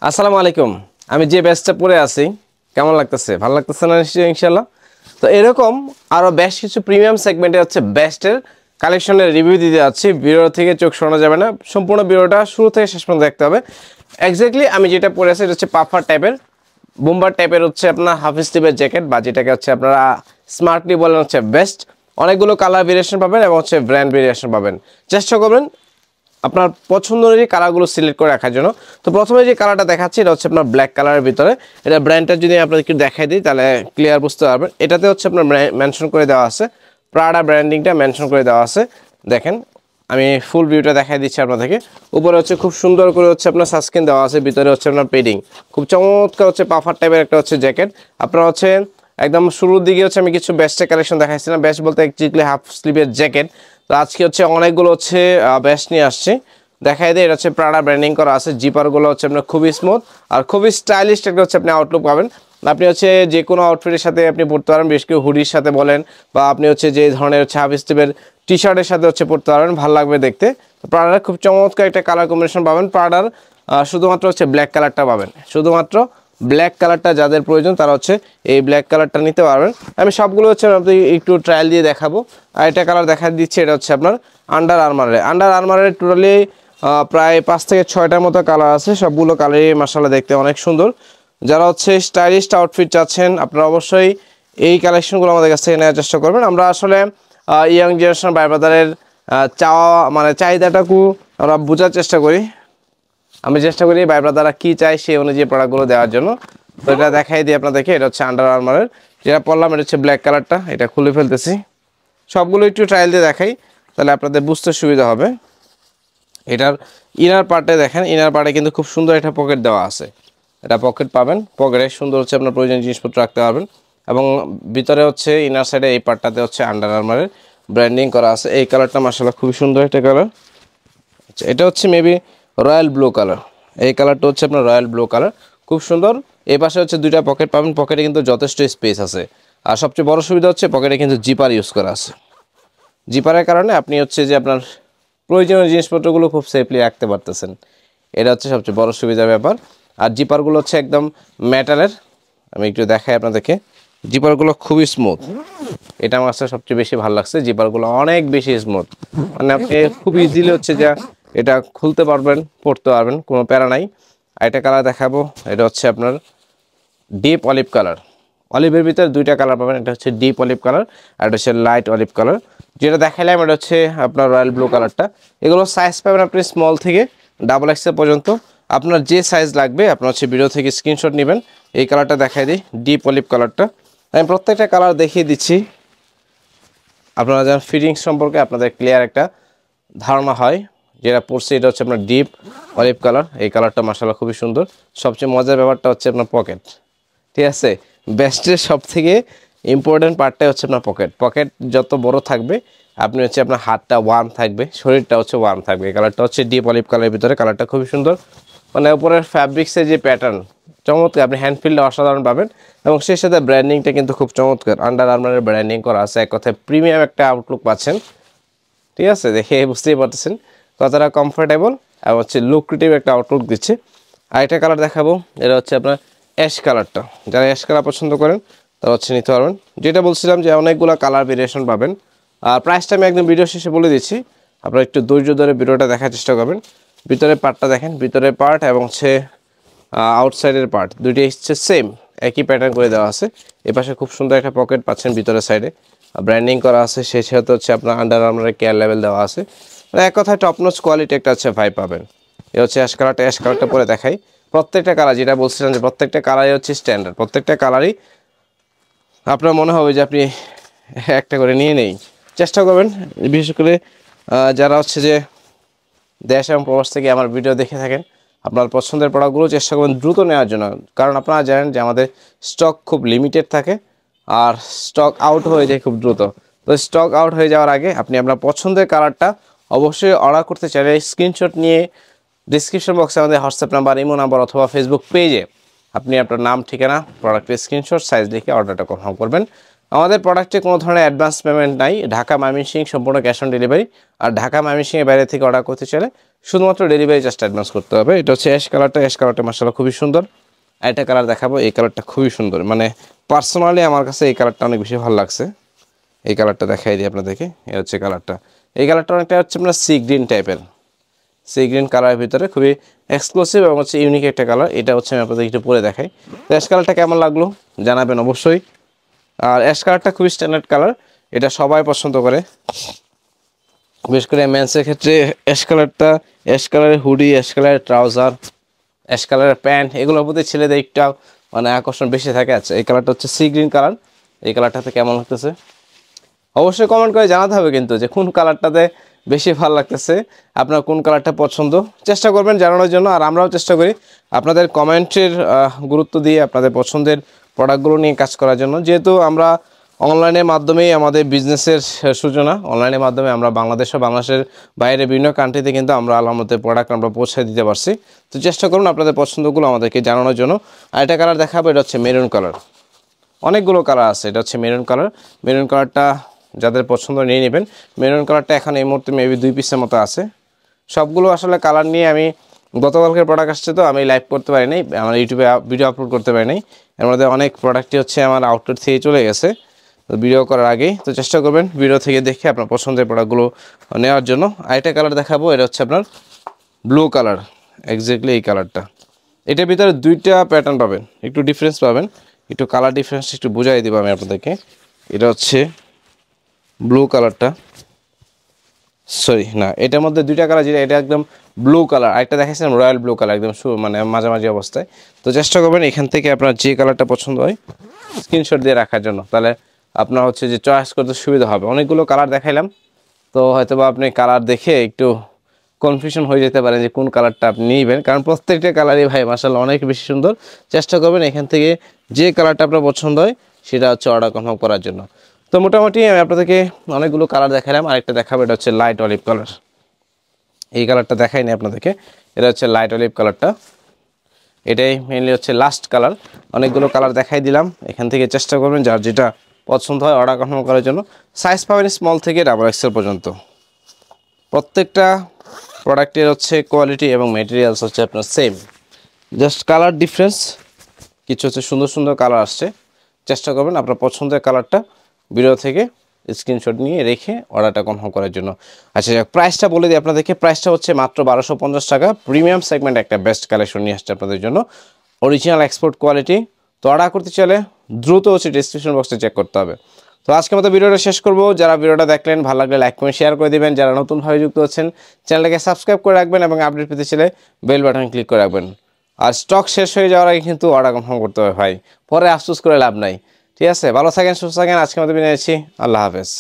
আসসালামু আলাইকুম। আমি যে ব্যাচটা পরে আছি কেমন লাগতেছে? ভালো লাগতেছে না নিশ্চয়ই ইনশাআল্লাহ। তো এরকম আরো বেশ কিছু প্রিমিয়াম সেগমেন্টে হচ্ছে বেস্টের কালেকশনের রিভিউ দিতে যাচ্ছি। ভিডিও থেকে চোখ সরানো যাবে না, সম্পূর্ণ ভিডিওটা শুরু থেকে শেষ পর্যন্ত দেখতে হবে। এক্স্যাক্টলি আমি যেটা পরে আছি এটা হচ্ছে পাফার টাইপের, বোম্বার টাইপের হচ্ছে আপনার হাফ স্লিভের জ্যাকেট, বা যেটাকে হচ্ছে আপনারা স্মার্টলি বলেন হচ্ছে বেস্ট। অনেকগুলো কালার ভেরিয়েশন পাবেন এবং হচ্ছে ব্র্যান্ড ভেরিয়েশন পাবেন। চেষ্টা করবেন আপনার পছন্দ অনুযায়ী কালারগুলো সিলেক্ট করে রাখার জন্য। তো প্রথমে যে কালারটা দেখাচ্ছি এটা হচ্ছে আপনার ব্ল্যাক কালারের ভিতরে। এটা ব্র্যান্ডটা যদি আপনাদেরকে দেখাই দিই তাহলে ক্লিয়ার বুঝতে পারবেন। এটাতে হচ্ছে আপনার মেনশন করে দেওয়া আছে, প্রাডা ব্র্যান্ডিংটা মেনশন করে দেওয়া আছে। দেখেন আমি ফুল ভিউটা দেখাই দিচ্ছি আপনাদেরকে। উপরে হচ্ছে খুব সুন্দর করে হচ্ছে আপনার সানস্ক্রিন দেওয়া আছে, ভিতরে হচ্ছে আপনার পেডিং, খুব চমৎকার হচ্ছে পাফার টাইপের একটা হচ্ছে জ্যাকেট। আপনার হচ্ছে একদম শুরুর দিকে হচ্ছে আমি কিছু বেস্টের কালেকশন দেখাইছিলাম, বেস্ট বলতে একচুয়ালি হাফ স্লিভের জ্যাকেট। তো আজকে হচ্ছে অনেকগুলো হচ্ছে বেস্ট নিয়ে আসছি, দেখাই দেয়। এটা হচ্ছে প্রাডা ব্র্যান্ডিং করা আছে, জিপারগুলো হচ্ছে আপনার খুবই স্মুথ আর খুবই স্টাইলিশ একটা হচ্ছে আপনি আউটলুক পাবেন। আপনি হচ্ছে যে কোনো আউটফিটের সাথে আপনি পড়তে পারেন, বেশ কেউ হুডির সাথে বলেন, বা আপনি হচ্ছে যে ধরনের হচ্ছে হাফ স্লিভের টি শার্টের সাথে হচ্ছে পড়তে পারবেন, ভালো লাগবে দেখতে। প্রাডার খুব চমৎকার একটা কালার কম্বিনেশন পাবেন। প্রাডার শুধুমাত্র হচ্ছে ব্ল্যাক কালারটা পাবেন, শুধুমাত্র ব্ল্যাক কালারটা যাদের প্রয়োজন তারা হচ্ছে এই ব্ল্যাক কালারটা নিতে পারবেন। আমি সবগুলো হচ্ছে আপনি একটু ট্রায়াল দিয়ে দেখাবো। আর এটা কালার দেখা দিচ্ছে, এটা হচ্ছে আপনার আন্ডার আর্মারের টোটালি প্রায় 5 থেকে 6টার মতো কালার আছে। সবগুলো কালারই মাশাআল্লাহ দেখতে অনেক সুন্দর। যারা হচ্ছে স্টাইলিশ আউটফিট চাচ্ছেন আপনারা অবশ্যই এই কালেকশনগুলো আমাদের কাছ থেকে নেওয়ার চেষ্টা করবেন। আমরা আসলে ইয়াং জেনারেশন ভাই ব্রাদারের চাওয়া মানে চাহিদাটাকে আমরা বোঝার চেষ্টা করি। আমি চেষ্টা করি ভাই ব্রাদাররা কী চাই সেই অনুযায়ী প্রোডাক্টগুলো দেওয়ার জন্য। তো এটা দেখাই দিই আপনাদেরকে। এটা হচ্ছে আন্ডার আর্মারের, যেটা পরলাম এটা হচ্ছে ব্ল্যাক কালারটা। এটা খুলে ফেলতেছি, সবগুলো একটু ট্রায়াল দিয়ে দেখাই তাহলে আপনাদের বুঝতে সুবিধা হবে। এটার ইনার পার্টে দেখেন, ইনার পার্টে কিন্তু খুব সুন্দর একটা পকেট দেওয়া আছে। এটা পকেট পাবেন, পকেটে সুন্দর হচ্ছে আপনার প্রয়োজনীয় জিনিসপত্র রাখতে পারবেন। এবং ভিতরে হচ্ছে ইনার সাইডে এই পার্টটাতে হচ্ছে আন্ডার আর্মারের ব্র্যান্ডিং করা আছে। এই কালারটা মাশাআল্লাহ খুবই সুন্দর একটা কালার। আচ্ছা, এটা হচ্ছে মেবি রয়্যাল ব্লু কালার। এই কালারটা হচ্ছে আপনার রয়্যাল ব্লু কালার, খুব সুন্দর। এই পাশে হচ্ছে দুইটা পকেট পাবেন, পকেটে কিন্তু যথেষ্ট স্পেস আছে। আর সবচেয়ে বড় সুবিধা হচ্ছে পকেটে কিন্তু জিপার ইউজ করা আছে। জিপারের কারণে আপনি হচ্ছে যে আপনার প্রয়োজনীয় জিনিসপত্রগুলো খুব সেফলি রাখতে পারতেছেন। এটা হচ্ছে সবচেয়ে বড় সুবিধার ব্যাপার। আর জিপারগুলো হচ্ছে একদম মেটালের। আমি একটু দেখাই আপনাদেরকে, জিপারগুলো খুবই স্মুথ। এটা আমার কাছে সবচেয়ে বেশি ভালো লাগছে, জিপারগুলো অনেক বেশি স্মুথ। মানে আপনি খুব ইজিলি হচ্ছে যে এটা খুলতে পারবেন, পড়তে পারবেন, কোনো প্যারা নাই। আর এটা কালার দেখাবো, এটা হচ্ছে আপনার ডিপ অলিভ কালার। অলিভের ভিতরে দুইটা কালার পাবেন, এটা হচ্ছে ডিপ অলিভ কালার আর এটা হচ্ছে লাইট অলিভ কালার। যেটা দেখাইলাম এটা হচ্ছে আপনার রয়্যাল ব্লু কালারটা। এগুলো সাইজ পাবেন আপনি স্মল থেকে ডাবল এক্সেল পর্যন্ত। আপনার যে সাইজ লাগবে আপনার হচ্ছে ভিডিও থেকে স্ক্রিনশট নেবেন। এই কালারটা দেখাই দিই, ডিপ অলিভ কালারটা। আমি প্রত্যেকটা কালার দেখিয়ে দিচ্ছি, আপনারা যেন ফিটিংস সম্পর্কে আপনাদের ক্লিয়ার একটা ধারণা হয়। যেটা পড়ছে এটা হচ্ছে আপনার ডিপ অলিভ কালার। এই কালারটা মাশাআল্লাহ খুবই সুন্দর। সবচেয়ে মজার ব্যাপারটা হচ্ছে আপনার পকেট, ঠিক আছে। বেস্টের সব থেকে ইম্পর্টেন্ট পার্টটাই হচ্ছে আপনার পকেট। পকেট যত বড় থাকবে আপনি হচ্ছে আপনার হাতটা ওয়ার্ম থাকবে, শরীরটা হচ্ছে ওয়ার্ম থাকবে। এই কালারটা হচ্ছে ডিপ অলিভ কালারের ভিতরে, কালারটা খুবই সুন্দর। মানে উপরের ফ্যাব্রিক্সের যে প্যাটার্ন চমৎকার, আপনি হ্যান্ড ফিলটা অসাধারণ পাবেন। এবং সেই সাথে ব্র্যান্ডিংটা কিন্তু খুব চমৎকার, আন্ডার আর্মারের ব্র্যান্ডিং করা আছে। এক কথায় প্রিমিয়াম একটা আউটলুক পাচ্ছেন, ঠিক আছে। দেখে বুঝতেই পারতেছেন কতটা কমফোর্টেবল এবং হচ্ছে লুক্রেটিভ একটা আউটলুক দিচ্ছে। আরেকটা কালার দেখাবো, এটা হচ্ছে আপনার অ্যাশ কালারটা। যারা অ্যাশ কালার পছন্দ করেন তারা হচ্ছে নিতে পারবেন। যেটা বলছিলাম যে অনেকগুলো কালার ভেরিয়েশন পাবেন। আর প্রাইসটা আমি একদম ভিডিও শেষে বলে দিচ্ছি, আপনারা একটু ধৈর্য ধরে ভিডিওটা দেখার চেষ্টা করবেন। ভিতরের পার্টটা দেখেন, ভিতরের পার্ট এবং হচ্ছে আউটসাইডের পার্ট দুইটাই হচ্ছে সেম, একই প্যাটার্ন করে দেওয়া আছে। এপাশে খুব সুন্দর একটা পকেট পাচ্ছেন ভিতরের সাইডে, ব্র্যান্ডিং করা আছে। সেই সাথে হচ্ছে আপনার আন্ডার আর্মারের কেয়ার লেভেল দেওয়া আছে। মানে এক কথায় টপনোচ কোয়ালিটি একটা হচ্ছে ভাই পাবেন। এ হচ্ছে অ্যাশ কালারটা পরে দেখাই। প্রত্যেকটা কালার যেটা বলছিলাম যে প্রত্যেকটা কালারই হচ্ছে স্ট্যান্ডার্ড, প্রত্যেকটা কালারই আপনার মনে হবে যে আপনি একটা করে নিয়ে নেই। চেষ্টা করবেন বিশেষ করে যারা হচ্ছে যে দেশ এবং প্রবাস থেকে আমার ভিডিও দেখে থাকেন, আপনার পছন্দের প্রোডাক্টগুলো চেষ্টা করবেন দ্রুত নেওয়ার জন্য। কারণ আপনারা জানেন যে আমাদের স্টক খুব লিমিটেড থাকে আর স্টক আউট হয়ে যায় খুব দ্রুত। তো স্টক আউট হয়ে যাওয়ার আগে আপনি আপনার পছন্দের কালারটা অবশ্যই অর্ডার করতে চাইলে স্ক্রিনশট নিয়ে ডিসক্রিপশন বক্সে আমাদের হোয়াটসঅ্যাপ নাম্বার, ইমো নাম্বার অথবা ফেসবুক পেজে আপনি আপনার নাম, ঠিকানা, প্রোডাক্টের স্ক্রিনশট, সাইজ লিখে অর্ডারটা কনফার্ম করবেন। আমাদের প্রোডাক্টে কোনো ধরনের অ্যাডভান্স পেমেন্ট নাই, ঢাকা ময়মনসিংহ সম্পূর্ণ ক্যাশ অন ডেলিভারি। আর ঢাকা ময়মনসিংহের বাইরে থেকে অর্ডার করতে চাইলে শুধুমাত্র ডেলিভারি জাস্ট অ্যাডভান্স করতে হবে। এটা হচ্ছে অ্যাশ কালারটা মাশাআল্লাহ খুবই সুন্দর। আরেকটা কালার দেখাবো, এই কালারটা খুবই সুন্দর, মানে পার্সোনালি আমার কাছে এই কালারটা অনেক বেশি ভালো লাগছে। এই কালারটা দেখাই দিই আপনাদেরকে, এই হচ্ছে কালারটা। এই কালারটা অনেকটা হচ্ছে আপনার সি গ্রিন টাইপের, সি গ্রিন কালারের ভিতরে খুবই এক্সক্লুসিভ এবং হচ্ছে ইউনিক একটা কালার। এটা হচ্ছে আমি আপনাদের একটু পরে দেখাই। তো অ্যাশ কালারটা কেমন লাগলো জানাবেন অবশ্যই। আর অ্যাশ কালারটা খুবই স্ট্যান্ডার্ড কালার, এটা সবাই পছন্দ করে, বিশেষ করে মেন্সের ক্ষেত্রে। অ্যাশ কালারটা, অ্যাশ কালারের হুডি, অ্যাশ কালারের ট্রাউজার, অ্যাশ কালারের প্যান্ট, এগুলোর প্রতি ছেলেদের একটু মানে আকর্ষণ বেশি থাকে। আচ্ছা, এই কালারটা হচ্ছে সি গ্রিন কালার। এই কালারটাতে কেমন লাগতেছে অবশ্যই কমেন্ট করে জানাতে হবে কিন্তু, যে কোন কালারটাতে বেশি ভালো লাগতেছে, আপনার কোন কালারটা পছন্দ, চেষ্টা করবেন জানানোর জন্য। আর আমরাও চেষ্টা করি আপনাদের কমেন্টের গুরুত্ব দিয়ে আপনাদের পছন্দের প্রোডাক্টগুলো নিয়ে কাজ করার জন্য। যেহেতু আমরা অনলাইনের মাধ্যমেই আমাদের বিজনেসের সূচনা, অনলাইনের মাধ্যমে আমরা বাংলাদেশের বাইরে বিভিন্ন কান্ট্রিতে কিন্তু আমরা আলহামদুলিল্লাহ প্রোডাক্ট আমরা পৌঁছে দিতে পারছি। তো চেষ্টা করুন আপনাদের পছন্দগুলো আমাদেরকে জানানোর জন্য। আরেকটা কালার দেখাবো, এটা হচ্ছে মেরুন কালার। অনেকগুলো কালার আছে, এটা হচ্ছে মেরুন কালার। মেরুন কালারটা যাদের পছন্দ নিয়ে নেবেন। মেরুন কালারটা এখন এই মুহূর্তে মেবি 2 পিসের মতো আছে। সবগুলো আসলে কালার নিয়ে আমি গতকালকের প্রোডাক্ট আসছে, তো আমি লাইভ করতে পারি নাই, আমার ইউটিউবে ভিডিও আপলোড করতে পারি নাই। এর মধ্যে অনেক প্রোডাক্টই হচ্ছে আমার আউটলেট থেকে চলে গেছে তো ভিডিও করার আগেই। তো চেষ্টা করবেন ভিডিও থেকে দেখে আপনার পছন্দের প্রোডাক্টগুলো নেওয়ার জন্য। আরেকটা কালার দেখাবো, এটা হচ্ছে আপনার ব্লু কালার, এক্স্যাক্টলি এই কালারটা। এটার ভিতরে দুইটা প্যাটার্ন পাবেন, একটু ডিফারেন্স পাবেন, একটু কালার ডিফারেন্স একটু বুঝাই দিব আমি আপনাদেরকে। এটা হচ্ছে ব্লু কালারটা, সরি না, এটার মধ্যে দুইটা কালার, যেটা এটা একদম ব্লু কালার, আরেকটা দেখাচ্ছিলাম রয়্যাল ব্লু কালার, একদম মানে মাঝামাঝি অবস্থায়। তো চেষ্টা করবেন এখান থেকে আপনার যে কালারটা পছন্দ হয় স্ক্রিনশট দিয়ে রাখার জন্য, তাহলে আপনার হচ্ছে যে চয়েস করতে সুবিধা হবে। অনেকগুলো কালার দেখাইলাম, তো হয়তোবা আপনি কালার দেখে একটু কনফিউশন হয়ে যেতে পারেন যে কোন কালারটা আপনি নেবেন, কারণ প্রত্যেকটা কালারই ভাই মাশাআল্লাহ অনেক বেশি সুন্দর। চেষ্টা করবেন এখান থেকে যে কালারটা আপনার পছন্দ হয় সেটা হচ্ছে অর্ডার কনফার্ম করার জন্য। তো মোটামুটি আমি আপনাদেরকে অনেকগুলো কালার দেখালাম, আরেকটা দেখাবো, এটা হচ্ছে লাইট অলিভ কালার। এই কালারটা দেখাইনি আপনাদেরকে, এটা হচ্ছে লাইট অলিভ কালারটা, এটাই মেইনলি হচ্ছে লাস্ট কালার। অনেকগুলো কালার দেখাই দিলাম, এখান থেকে চেষ্টা করবেন যার যেটা পছন্দ হয় অর্ডার কনফার্ম করার জন্য। সাইজ পাবেন স্মল থেকে ডাবল এক্সেল পর্যন্ত। প্রত্যেকটা প্রোডাক্টের হচ্ছে কোয়ালিটি এবং মেটেরিয়ালস হচ্ছে আপনার সেম, জাস্ট কালার ডিফারেন্স। কিছু হচ্ছে সুন্দর সুন্দর কালার আসছে, চেষ্টা করবেন আপনার পছন্দের কালারটা ভিডিও থেকে স্ক্রিনশট নিয়ে রেখে অর্ডারটা কনফার্ম করার জন্য। আচ্ছা, প্রাইসটা বলে দিই আপনাদেরকে, প্রাইসটা হচ্ছে মাত্র 1250 টাকা। প্রিমিয়াম সেগমেন্ট একটা বেস্ট কালেকশন নিয়ে আসছে আপনাদের জন্য, অরিজিনাল এক্সপোর্ট কোয়ালিটি। তো অর্ডার করতে চাইলে দ্রুত হচ্ছে ডিসক্রিপশন বক্সে চেক করতে হবে। তো আজকে মতো ভিডিওটা শেষ করব। যারা ভিডিওটা দেখলেন ভালো লাগলে লাইক করে শেয়ার করে দিবেন, যারা নতুনভাবে যুক্ত হচ্ছেন চ্যানেলটাকে সাবস্ক্রাইব করে রাখবেন এবং আপডেট পেতে চাইলে বেল বাটন ক্লিক করে রাখবেন। আর স্টক শেষ হয়ে যাওয়ার আগে কিন্তু অর্ডার কনফার্ম করতে হবে ভাই, পরে আফসোস করে লাভ নাই। ঠিক আছে, ভালো থাকেন, সুস্থ থাকেন। আজকে মতো বিদায় নিচ্ছি, আল্লাহ হাফেজ।